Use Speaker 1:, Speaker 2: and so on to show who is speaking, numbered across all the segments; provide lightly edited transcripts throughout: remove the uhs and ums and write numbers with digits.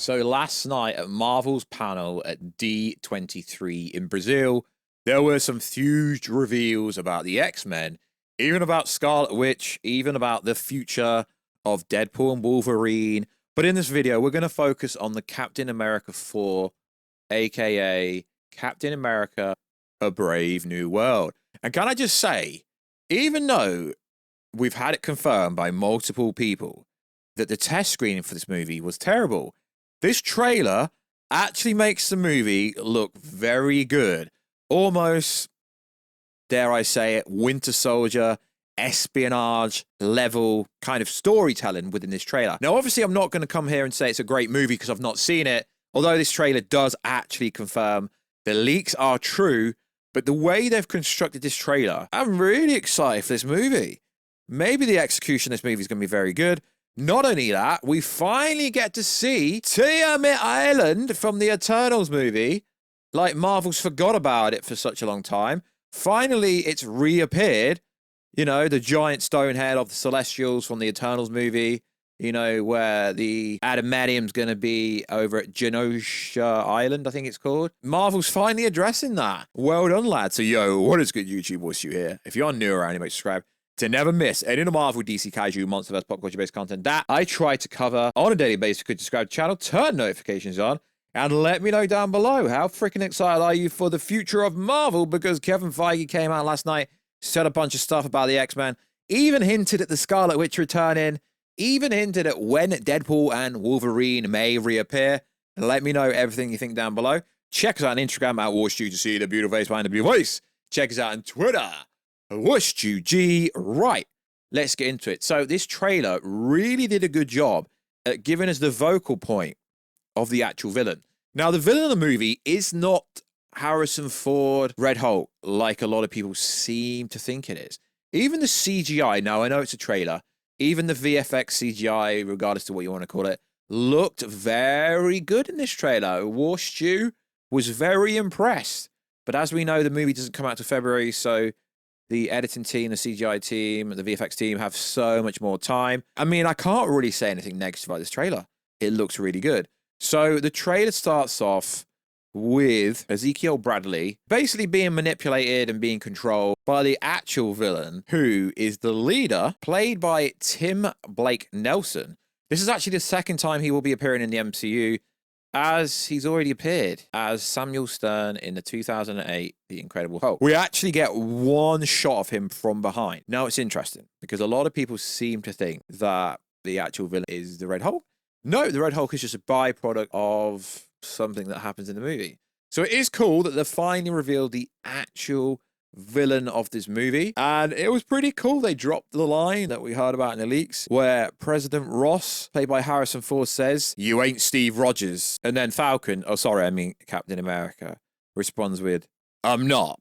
Speaker 1: So last night at Marvel's panel at D23 in Brazil, there were some huge reveals about the X-Men, even about Scarlet Witch, even about the future of Deadpool and Wolverine. But in this video, we're going to focus on the Captain America 4, aka Captain America: A Brave New World. And can I just say, even though we've had it confirmed by multiple people that the test screening for this movie was terrible, this trailer actually makes the movie look very good. Almost, dare I say it, Winter Soldier, espionage level kind of storytelling within this trailer. Now, obviously, I'm not going to come here and say it's a great movie because I've not seen it, although this trailer does actually confirm the leaks are true. But the way they've constructed this trailer, I'm really excited for this movie. Maybe the execution of this movie is going to be very good. Not only that, we finally get to see Tiamat Island from the Eternals movie. Like Marvel's forgot about it for such a long time. Finally, it's reappeared. You know, the giant stone head of the Celestials from the Eternals movie. You know, where the adamantium's going to be over at Genosha Island, I think it's called. Marvel's finally addressing that. Well done, lads. So, yo, what is good, YouTube? What's you here? If you're new around, anime, subscribe to never miss any of the Marvel, DC, Kaiju, Monsterverse, pop culture-based content that I try to cover on a daily basis. Could subscribe to the channel, turn notifications on, and let me know down below how freaking excited are you for the future of Marvel, because Kevin Feige came out last night, said a bunch of stuff about the X-Men, even hinted at the Scarlet Witch returning, even hinted at when Deadpool and Wolverine may reappear. Let me know everything you think down below. Check us out on Instagram at WashU to see the beautiful face behind the beautiful voice. Check us out on Twitter, WashUG. Right, let's get into it. So this trailer really did a good job at giving us the vocal point of the actual villain. Now, the villain of the movie is not Harrison Ford, Red Hulk, like a lot of people seem to think it is. Even the CGI, now I know it's a trailer, even the VFX CGI, regardless to what you want to call it, looked very good in this trailer. WashU was very impressed. But as we know, the movie doesn't come out till February, so the editing team, the CGI team, the VFX team have so much more time. I mean, I can't really say anything negative about this trailer. It looks really good. So the trailer starts off with Ezekiel Bradley basically being manipulated and being controlled by the actual villain, who is the leader, played by Tim Blake Nelson. This is actually the second time he will be appearing in the MCU, as he's already appeared as Samuel Stern in the 2008 The Incredible Hulk. We actually get one shot of him from behind. Now, it's interesting because a lot of people seem to think that the actual villain is the Red Hulk. No, the Red Hulk is just a byproduct of something that happens in the movie. So it is cool that they finally revealed the actual villain of this movie, and it was pretty cool. They dropped the line that we heard about in the leaks where President Ross, played by Harrison Ford, says, "You ain't Steve Rogers," and then Falcon, Captain America, responds with, "I'm not."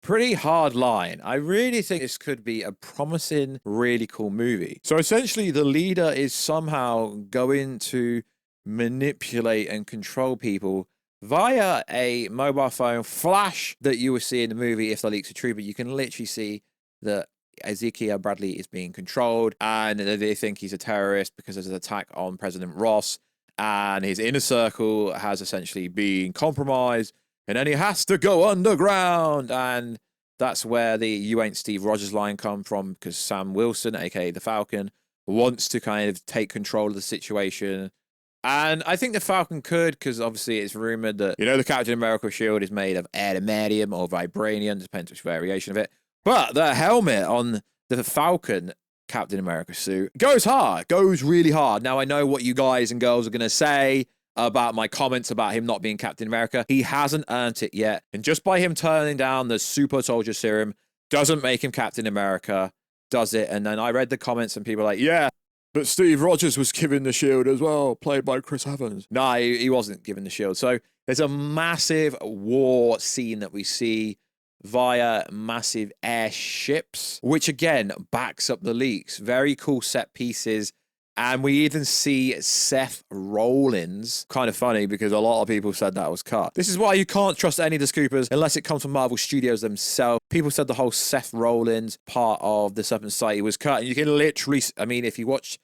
Speaker 1: Pretty hard line. I really think this could be a promising, really cool movie. So essentially, the leader is somehow going to manipulate and control people via a mobile phone flash that you will see in the movie if the leaks are true. But you can literally see that Ezekiel Bradley is being controlled, and they think he's a terrorist because there's an attack on President Ross, and his inner circle has essentially been compromised, and then he has to go underground. And that's where the "You ain't Steve Rogers" line come from, because Sam Wilson, aka the Falcon, wants to kind of take control of the situation. And I think the Falcon could, because obviously it's rumored that, you know, the Captain America shield is made of adamantium or vibranium, depends which variation of it. But the helmet on the Falcon Captain America suit goes hard, goes really hard. Now, I know what you guys and girls are going to say about my comments about him not being Captain America. He hasn't earned it yet. And just by him turning down the super soldier serum doesn't make him Captain America, does it? And then I read the comments and people are like, yeah, but Steve Rogers was given the shield as well, played by Chris Evans. No, he wasn't given the shield. So there's a massive war scene that we see via massive airships, which again backs up the leaks. Very cool set pieces. And we even see Seth Rollins. Kind of funny because a lot of people said that was cut. This is why you can't trust any of the scoopers unless it comes from Marvel Studios themselves. People said the whole Seth Rollins part of the Serpent Society was cut. And you can literally, I mean, if you watch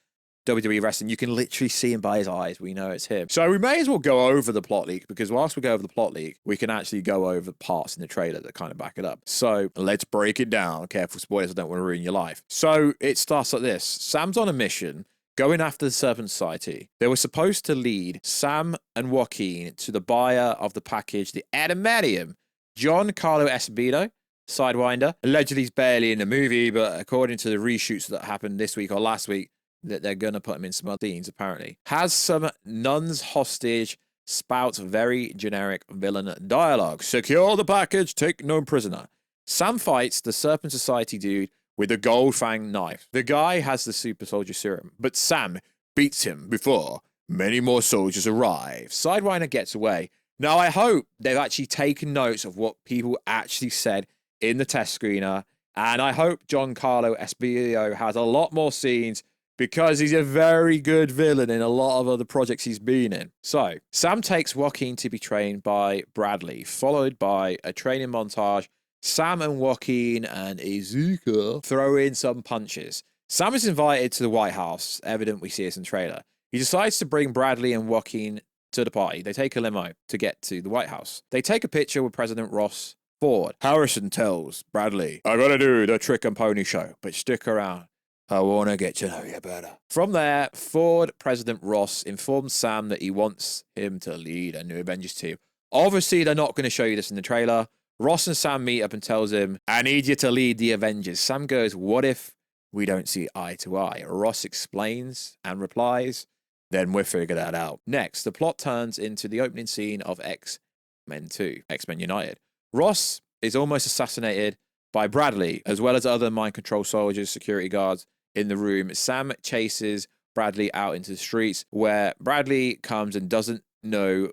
Speaker 1: WWE wrestling, you can literally see him by his eyes. We know it's him. So we may as well go over the plot leak, because whilst we go over the plot leak, we can actually go over parts in the trailer that kind of back it up. So let's break it down. Careful spoilers, I don't want to ruin your life. So it starts like this. Sam's on a mission going after the Serpent Society. They were supposed to lead Sam and Joaquin to the buyer of the package, the adamantium, Giancarlo Esposito, Sidewinder. Allegedly he's barely in the movie, but according to the reshoots that happened this week or last week, that they're going to put him in some other scenes, apparently. Has some nuns hostage, spouts very generic villain dialogue. Secure the package, take no prisoner. Sam fights the Serpent Society dude with a gold fang knife. The guy has the super soldier serum, but Sam beats him before many more soldiers arrive. Sidewinder gets away. Now, I hope they've actually taken notes of what people actually said in the test screener, and I hope Giancarlo Esposito has a lot more scenes, because he's a very good villain in a lot of other projects he's been in. So, Sam takes Joaquin to be trained by Bradley, followed by a training montage. Sam and Joaquin and Iizuka throw in some punches. Sam is invited to the White House, evident we see this in the trailer. He decides to bring Bradley and Joaquin to the party. They take a limo to get to the White House. They take a picture with President Ross Ford. Harrison tells Bradley, "I gotta do the trick and pony show, but stick around. I want to get to know you better." From there, Ford President Ross informs Sam that he wants him to lead a new Avengers team. Obviously, they're not going to show you this in the trailer. Ross and Sam meet up and tells him, "I need you to lead the Avengers." Sam goes, "What if we don't see eye to eye?" Ross explains and replies, "Then we'll figure that out." Next, the plot turns into the opening scene of X-Men 2, X-Men United. Ross is almost assassinated by Bradley, as well as other mind control soldiers, security guards in the room. Sam chases Bradley out into the streets, where Bradley comes and doesn't know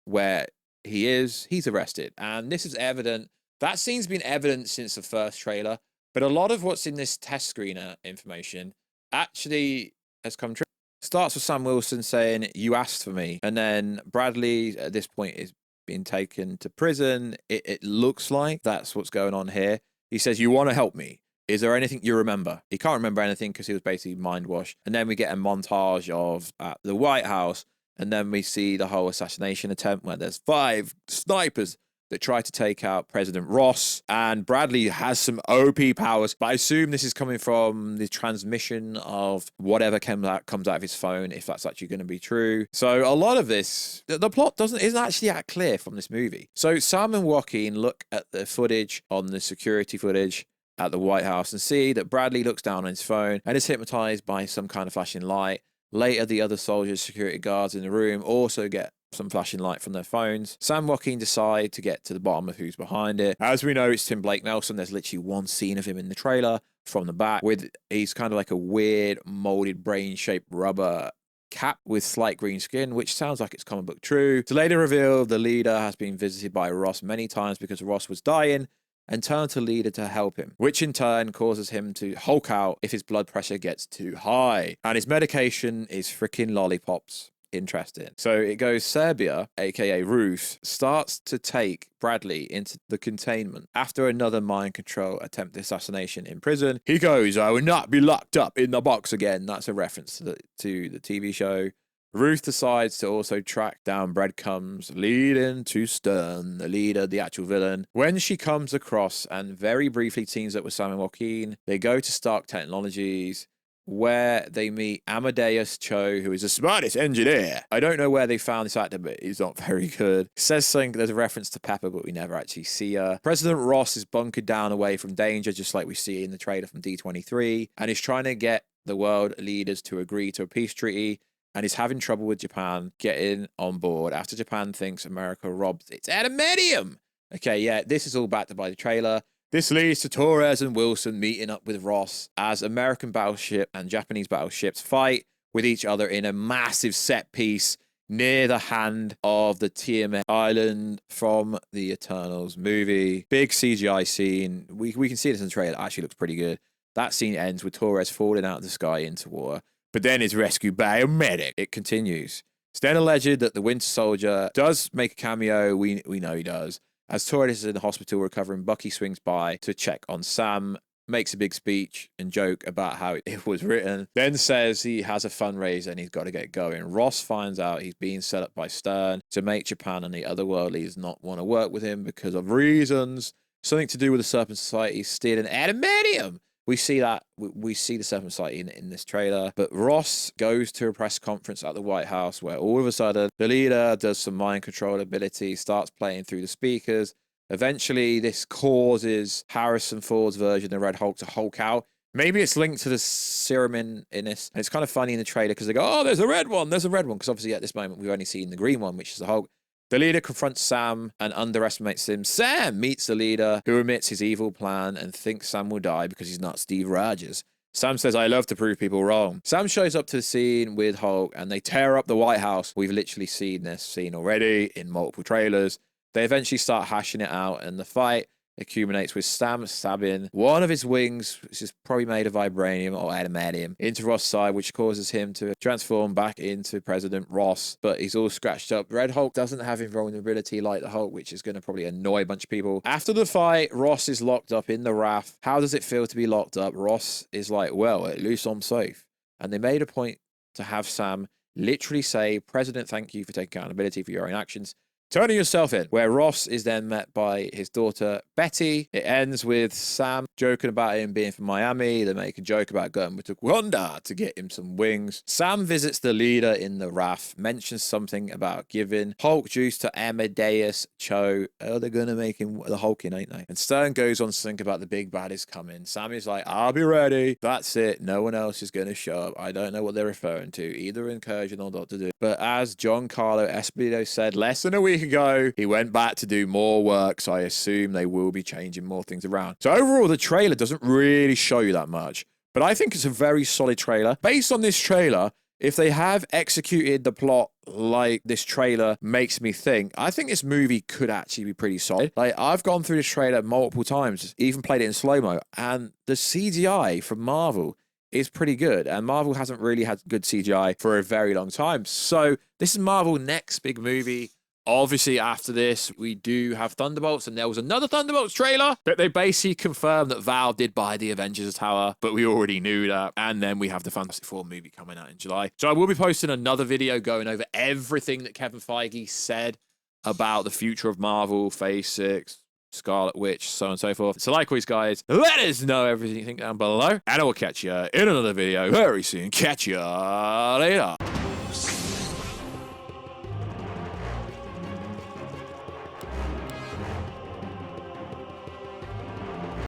Speaker 1: where he is. He's arrested. And this is evident. That scene's been evident since the first trailer, but a lot of what's in this test screener information actually has come true. Starts with Sam Wilson saying, "You asked for me." And then Bradley, at this point, is being taken to prison. It looks like that's what's going on here. He says, "You want to help me? Is there anything you remember?" He can't remember anything because he was basically mind washed. And then we get a montage of at the White House. And then we see the whole assassination attempt where there's 5 snipers that try to take out President Ross. And Bradley has some OP powers, but I assume this is coming from the transmission of whatever comes out of his phone, if that's actually going to be true. So a lot of this, the plot isn't actually that clear from this movie. So Sam and Joaquin look at the footage on the security footage at the White House and see that Bradley looks down on his phone and is hypnotized by some kind of flashing light. Later, the other soldiers, security guards in the room also get some flashing light from their phones. Sam and Joaquin decide to get to the bottom of who's behind it. As we know, it's Tim Blake Nelson. There's literally one scene of him in the trailer from the back with he's kind of like a weird molded brain-shaped rubber cap with slight green skin, which sounds like it's comic book true. It's later revealed the leader has been visited by Ross many times because Ross was dying and turned to leader to help him, which in turn causes him to Hulk out if his blood pressure gets too high. And his medication is freaking lollipops. Interesting. So it goes Serbia, aka Ruth, starts to take Bradley into the containment. After another mind control attempt assassination in prison, he goes, "I will not be locked up in the box again." That's a reference to the TV show. Ruth decides to also track down breadcrumbs leading to Stern, the leader, the actual villain. When she comes across and very briefly teams up with Sam and Joaquin, they go to Stark Technologies, where they meet Amadeus Cho, who is the smartest engineer. I don't know where they found this actor, but he's not very good. Says something, there's a reference to Pepper, but we never actually see her. President Ross is bunkered down away from danger, just like we see in the trailer from D23, and is trying to get the world leaders to agree to a peace treaty, and is having trouble with Japan getting on board after Japan thinks America robbed its adamantium. Okay, yeah, this is all backed by the trailer. This leads to Torres and Wilson meeting up with Ross as American battleship and Japanese battleships fight with each other in a massive set piece near the hand of the Tiamat Island from the Eternals movie. Big CGI scene. We can see this in the trailer. It actually looks pretty good. That scene ends with Torres falling out of the sky into water, but then is rescued by a medic. It continues. It's then alleged that the Winter Soldier does make a cameo. We know he does. As Torres is in the hospital recovering, Bucky swings by to check on Sam, makes a big speech and joke about how it was written, then says he has a fundraiser and he's got to get going. Ross finds out he's being set up by Stern to make Japan and the other world leaders not want to work with him because of reasons. Something to do with the Serpent Society stealing adamantium. We see that. We see the Serpent Society in this trailer. But Ross goes to a press conference at the White House where all of a sudden the leader does some mind control ability, starts playing through the speakers. Eventually, this causes Harrison Ford's version of Red Hulk to Hulk out. Maybe it's linked to the serum in this. And it's kind of funny in the trailer because they go, oh, there's a red one. There's a red one. Because obviously at this moment, we've only seen the green one, which is the Hulk. The leader confronts Sam and underestimates him. Sam meets the leader, who admits his evil plan and thinks Sam will die because he's not Steve Rogers. Sam says, I love to prove people wrong. Sam shows up to the scene with Hulk and they tear up the White House. We've literally seen this scene already in multiple trailers. They eventually start hashing it out, and the fight accumulates with Sam stabbing one of his wings, which is probably made of vibranium or adamantium, into Ross' side, which causes him to transform back into President Ross, but he's all scratched up. Red Hulk doesn't have invulnerability like the Hulk, which is going to probably annoy a bunch of people. After the fight, Ross is locked up in the raft. How does it feel to be locked up? Ross is like, well, at least I'm safe. And they made a point to have Sam literally say, President, thank you for taking accountability for your own actions. Turning yourself in, where Ross is then met by his daughter, Betty. It ends with Sam joking about him being from Miami. They make a joke about going to Wakanda to get him some wings. Sam visits the leader in the raft, mentions something about giving Hulk juice to Amadeus Cho. Oh, they're going to make him the Hulking, ain't they? And Stern goes on to think about the big bad is coming. Sam is like, I'll be ready. That's it. No one else is going to show up. I don't know what they're referring to, either Incursion or Doctor Doom. But as Giancarlo Esposito said less than a week ago, he went back to do more work, so I assume they will be changing more things around. So overall, the trailer doesn't really show you that much, but I think it's a very solid trailer. Based on this trailer, if they have executed the plot like this trailer makes me think, I think this movie could actually be pretty solid. Like, I've gone through this trailer multiple times, even played it in slow-mo, and the CGI from Marvel is pretty good, and Marvel hasn't really had good CGI for a very long time. So this is Marvel's next big movie. Obviously, after this, we do have Thunderbolts, and there was another Thunderbolts trailer, but they basically confirmed that Val did buy the Avengers Tower, but we already knew that. And then we have the Fantastic Four movie coming out in July. So I will be posting another video going over everything that Kevin Feige said about the future of Marvel, Phase 6, Scarlet Witch, so on and so forth. So likewise, guys, let us know everything you think down below, and I will catch you in another video very soon. Catch you later.